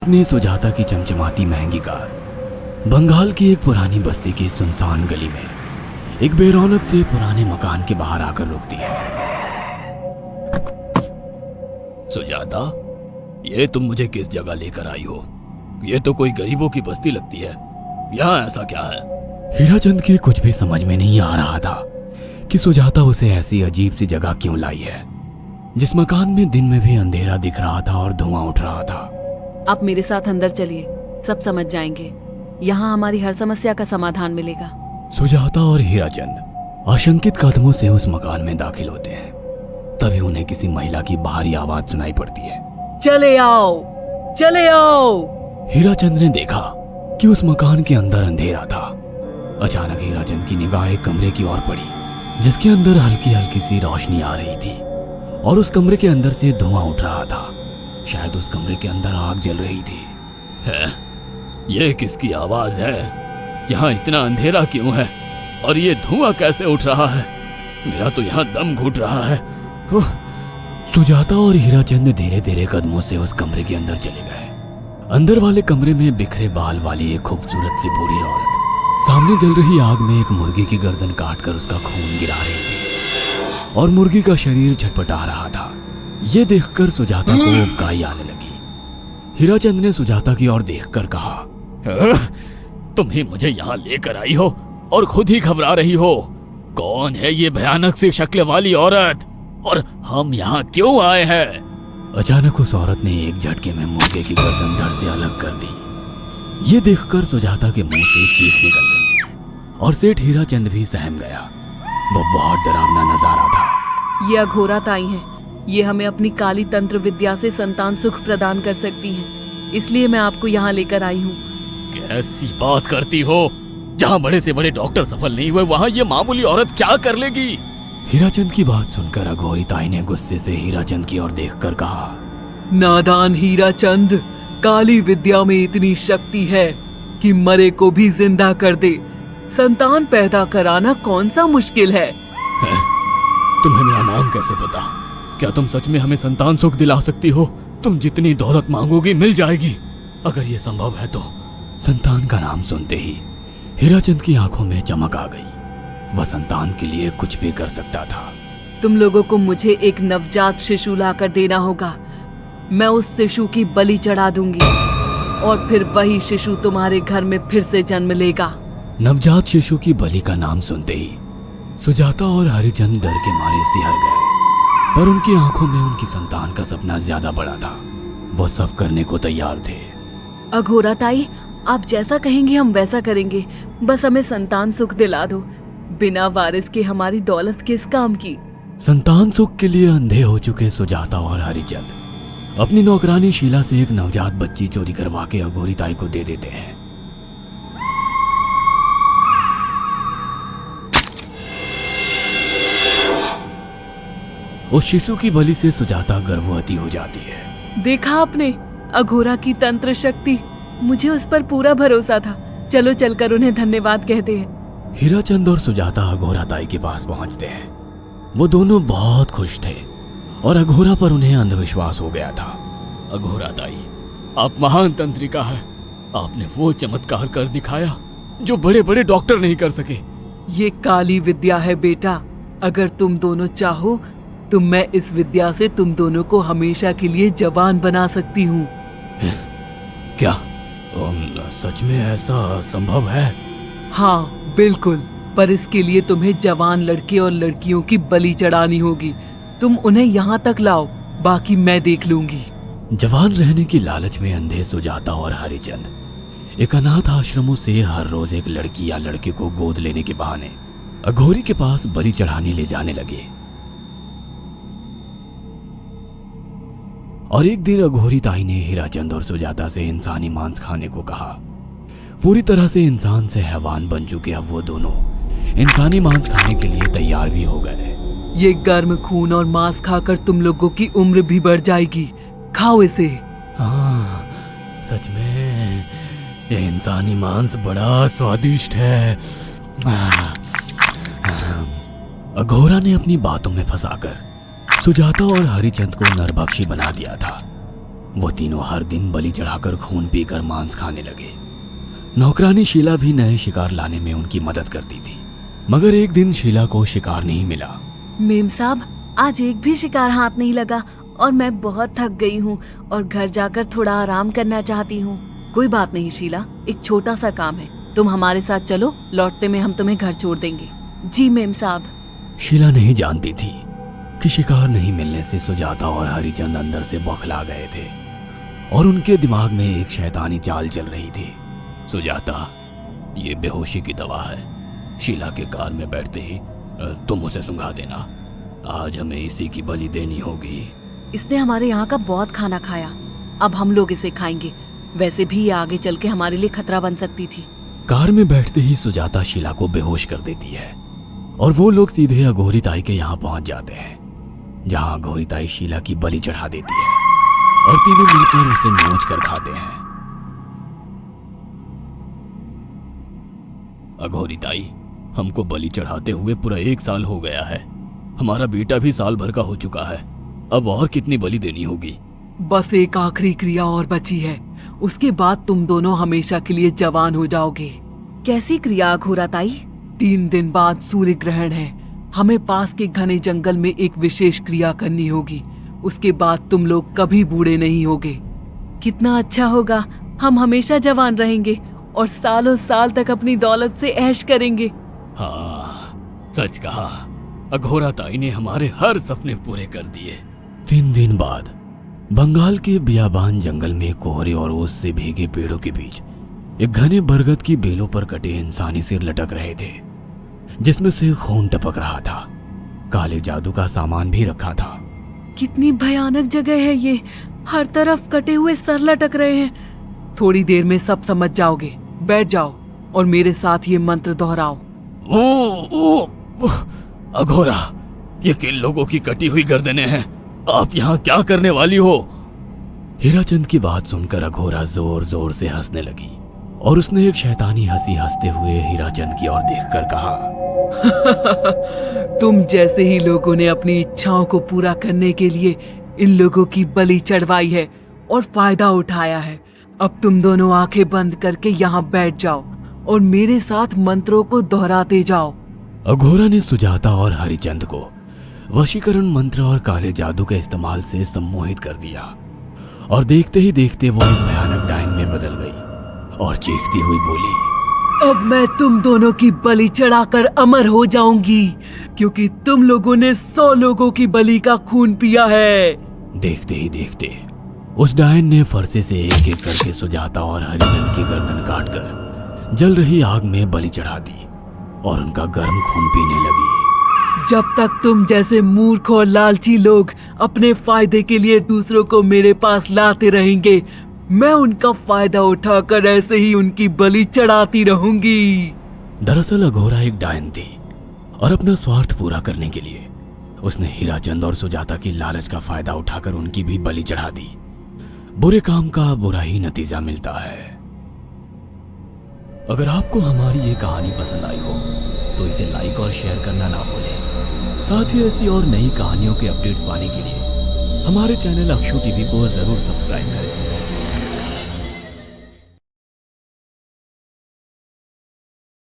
ने सुजाता की चमचमाती महंगी कार बंगाल की एक पुरानी बस्ती की सुनसान गली में एक बेरौनक से पुराने मकान के बाहर आकर रुकती है। सुजाता, ये तुम मुझे किस जगह लेकर आई हो? ये तो कोई गरीबों की बस्ती लगती है। यहाँ ऐसा क्या है? हीराचंद की कुछ भी समझ में नहीं आ रहा था कि सुजाता उसे ऐसी अजीब सी जगह क्यों लाई है, जिस मकान में दिन में भी अंधेरा दिख रहा था और धुआं उठ रहा था। आप मेरे साथ अंदर चलिए, सब समझ जाएंगे। यहाँ हमारी हर समस्या का समाधान मिलेगा। सुजाता और हीराचंद आशंकित कदमों से उस मकान में दाखिल होते हैं। तभी उन्हें किसी महिला की बाहरी आवाज सुनाई पड़ती है। चले आओ, चले आओ। हीराचंद ने देखा कि उस मकान के अंदर अंधेरा था। अचानक हीराचंद की निगाह एक कमरे की ओर पड़ी, जिसके अंदर हल्की हल्की सी रोशनी आ रही थी और उस कमरे के अंदर से धुआं उठ रहा था। शायद उस कमरे के अंदर आग जल रही थी। है? ये किसकी आवाज है? यहाँ इतना अंधेरा क्यों है और ये धुआं कैसे उठ रहा है? मेरा तो यहाँ दम घुट रहा है। सुजाता और हीराचंद धीरे धीरे कदमों से उस कमरे के अंदर चले गए। अंदर वाले कमरे में बिखरे बाल वाली एक खूबसूरत सी बूढ़ी औरत सामने जल रही आग में एक मुर्गी की गर्दन काटकर उसका खून गिरा रही थी और मुर्गी का शरीर छटपटा रहा था। ये देखकर सुजाता को उबकाई आने लगी। हीराचंद ने सुजाता की ओर देखकर कहा, तुम ही मुझे यहाँ लेकर आई हो और खुद ही घबरा रही हो। कौन है ये भयानक सी शक्ल वाली औरत और हम यहाँ क्यों आए हैं? अचानक उस औरत ने एक झटके में मुर्गे की गर्दन धड़ से अलग कर दी। ये देखकर सुजाता के मुंह से चीख निकल गई और सेठ हीराचंद भी सहम गया। वो बहुत डरावना नजारा था। ये अघोरा ताई हैं। ये हमें अपनी काली तंत्र विद्या से संतान सुख प्रदान कर सकती हैं। इसलिए मैं आपको यहाँ लेकर आई हूँ। कैसी बात करती हो? जहाँ बड़े से बड़े डॉक्टर सफल नहीं हुए, वहाँ ये मामूली औरत क्या कर लेगी? हीराचंद की बात सुनकर अघोरी ताई ने गुस्से से हीराचंद की ओर देखकर कहा, नादान हीराचंद, काली विद्या में इतनी शक्ति है कि मरे को भी जिंदा कर दे। संतान पैदा कराना कौन सा मुश्किल है? तुम्हें मेरा नाम कैसे पता? क्या तुम सच में हमें संतान सुख दिला सकती हो? तुम जितनी दौलत मांगोगी मिल जाएगी, अगर ये संभव है तो। संतान का नाम सुनते ही हीराचंद की आंखों में चमक आ गई। वह संतान के लिए कुछ भी कर सकता था। तुम लोगों को मुझे एक नवजात शिशु लाकर देना होगा। मैं उस शिशु की बलि चढ़ा दूंगी और फिर वही शिशु तुम्हारे घर में फिर से जन्म लेगा। नवजात शिशु की बलि का नाम सुनते ही सुजाता और हरिचंद डर के मारे सिहर गए, पर उनकी आंखों में उनकी संतान का सपना ज्यादा बड़ा था। वो सब करने को तैयार थे। अघोरा ताई, आप जैसा कहेंगे हम वैसा करेंगे। बस हमें संतान सुख दिला दो। बिना वारिस के हमारी दौलत किस काम की? संतान सुख के लिए अंधे हो चुके सुजाता और हरिचंद अपनी नौकरानी शीला से एक नवजात बच्ची चोरी करवा के अघोरी ताई को दे देते हैं। उस शिशु की बलि से सुजाता गर्भवती हो जाती है। देखा आपने अघोरा की तंत्र शक्ति? मुझे उस पर पूरा भरोसा था। चलो चलकर उन्हें धन्यवाद कहते हैं। हीराचंद और सुजाता अघोरा ताई के पास पहुंचते हैं। वो दोनों बहुत खुश थे और अघोरा पर उन्हें अंधविश्वास हो गया था। अघोरा ताई, आप महान तंत्रिका है। आपने वो चमत्कार कर दिखाया जो बड़े बड़े डॉक्टर नहीं कर सके। ये काली विद्या है बेटा। अगर तुम दोनों चाहो तो मैं इस विद्या से तुम दोनों को हमेशा के लिए जवान बना सकती हूँ। क्या सच में ऐसा संभव है? हाँ बिल्कुल, पर इसके लिए तुम्हें जवान लड़के और लड़कियों की बलि चढ़ानी होगी। तुम उन्हें यहाँ तक लाओ, बाकी मैं देख लूंगी। जवान रहने की लालच में अंधे सुजाता और हरिचंद एक अनाथ आश्रमों से हर रोज एक लड़की या लड़के को गोद लेने के बहाने अघोरी के पास बलि चढ़ाने ले जाने लगे। और एक दिन अघोरी ताई ने हीराचंद और सुजाता से इंसानी मांस खाने को कहा। पूरी तरह से इंसान से हैवान बन चुके अब वो दोनों इंसानी मांस खाने के लिए तैयार भी हो गए। ये गर्म खून और मांस खाकर तुम लोगों की उम्र भी बढ़ जाएगी। खाओ इसे। हाँ, सच में ये इंसानी मांस बड़ा स्वादिष्ट है। अघोरा ने अपनी बातों में फंसाकर सुजाता और हरिचंद को नरभक्षी बना दिया था। वो तीनों हर दिन बलि चढ़ाकर खून पीकर मांस खाने लगे। नौकरानी शीला भी नए शिकार लाने में उनकी मदद करती थी, मगर एक दिन शीला को शिकार नहीं मिला। मेम साहब, आज एक भी शिकार हाथ नहीं लगा और मैं बहुत थक गई हूँ और घर जाकर थोड़ा आराम करना चाहती हूँ। कोई बात नहीं शीला, एक छोटा सा काम है, तुम हमारे साथ चलो, लौटते में हम तुम्हें घर छोड़ देंगे। जी मेम साहब। शीला नहीं जानती थी कि शिकार नहीं मिलने से सुजाता और हरिचंद अंदर से बौखला गए थे और उनके दिमाग में एक शैतानी चाल चल रही थी। सुजाता, ये बेहोशी की दवा है। शीला के कार में बैठते ही तुम उसे सुंघा देना। आज हमें इसी की बलि देनी होगी। इसने हमारे यहाँ का बहुत खाना खाया, अब हम लोग इसे खाएंगे। वैसे भी ये आगे चल के हमारे लिए खतरा बन सकती थी। कार में बैठते ही सुजाता शीला को बेहोश कर देती है और वो लोग सीधे अघोरी ताई के यहाँ पहुंच जाते हैं, जहाँ अघोरी ताई शीला की बलि चढ़ा देती है और तीनों मिलकर उसे नोच कर खाते हैं। अघोरी ताई, हमको बलि चढ़ाते हुए पूरा 1 साल हो गया है। हमारा बेटा भी साल भर का हो चुका है। अब और कितनी बलि देनी होगी? बस एक आखिरी क्रिया और बची है, उसके बाद तुम दोनों हमेशा के लिए जवान हो जाओगे। कैसी क्रिया अघोरा ताई? 3 दिन बाद सूर्य ग्रहण है, हमें पास के घने जंगल में एक विशेष क्रिया करनी होगी। उसके बाद तुम लोग कभी बूढ़े नहीं होगे। कितना अच्छा होगा, हम हमेशा जवान रहेंगे और सालों साल तक अपनी दौलत से ऐश करेंगे। हाँ, सच कहा। अघोरा ताई ने हमारे हर सपने पूरे कर दिए। 3 दिन बाद बंगाल के बियाबान जंगल में कोहरे और ओस से भीगे पेड़ों के बीच एक घने बरगद की बेलों पर कटे इंसानी सिर लटक रहे थे, जिसमें से खून टपक रहा था। काले जादू का सामान भी रखा था। कितनी भयानक जगह है ये, हर तरफ कटे हुए सर लटक रहे हैं। थोड़ी देर में सब समझ जाओगे, बैठ जाओ और मेरे साथ ये मंत्र दोहराओ। ओ, अघोरा, ये किन लोगों की कटी हुई गर्दनें हैं? आप यहाँ क्या करने वाली हो? हीराचंद की बात सुनकर अघोरा जोर जोर से हंसने लगी और उसने एक शैतानी हंसी हंसते हुए हीराचंद की ओर देखकर कहा, तुम जैसे ही लोगों ने अपनी इच्छाओं को पूरा करने के लिए इन लोगों की बलि चढ़वाई है और फायदा उठाया है। अब तुम दोनों आंखें बंद करके यहाँ बैठ जाओ और मेरे साथ मंत्रों को दोहराते जाओ। अघोरा ने सुजाता और हरिचंद को वशीकरण मंत्र और काले जादू के इस्तेमाल से सम्मोहित कर दिया और देखते ही देखते वो एक भयानक डायन में बदल गई और चीखती हुई बोली, अब मैं तुम दोनों की बलि चढ़ाकर अमर हो जाऊंगी, क्योंकि तुम लोगों ने 100 लोगों की बलि का खून पिया है। देखते ही देखते उस डायन ने फरसे से एक एक करके सुजाता और हरिचंद की गर्दन काटकर जल रही आग में बलि चढ़ा दी और उनका गर्म खून पीने लगी। जब तक तुम जैसे मूर्ख और लालची लोग अपने फायदे के लिए दूसरों को मेरे पास लाते रहेंगे, मैं उनका फायदा उठाकर ऐसे ही उनकी बलि चढ़ाती रहूंगी। दरअसल अघोरा एक डायन थी और अपना स्वार्थ पूरा करने के लिए उसने हीराचंद और सुजाता की लालच का फायदा उठाकर उनकी भी बलि चढ़ा दी। बुरे काम का बुरा ही नतीजा मिलता है। अगर आपको हमारी ये कहानी पसंद आई हो तो इसे लाइक और शेयर करना ना भूलें। साथ ही ऐसी और नई कहानियों के अपडेट्स पाने के लिए हमारे चैनल अक्षु टीवी को जरूर सब्सक्राइब करें।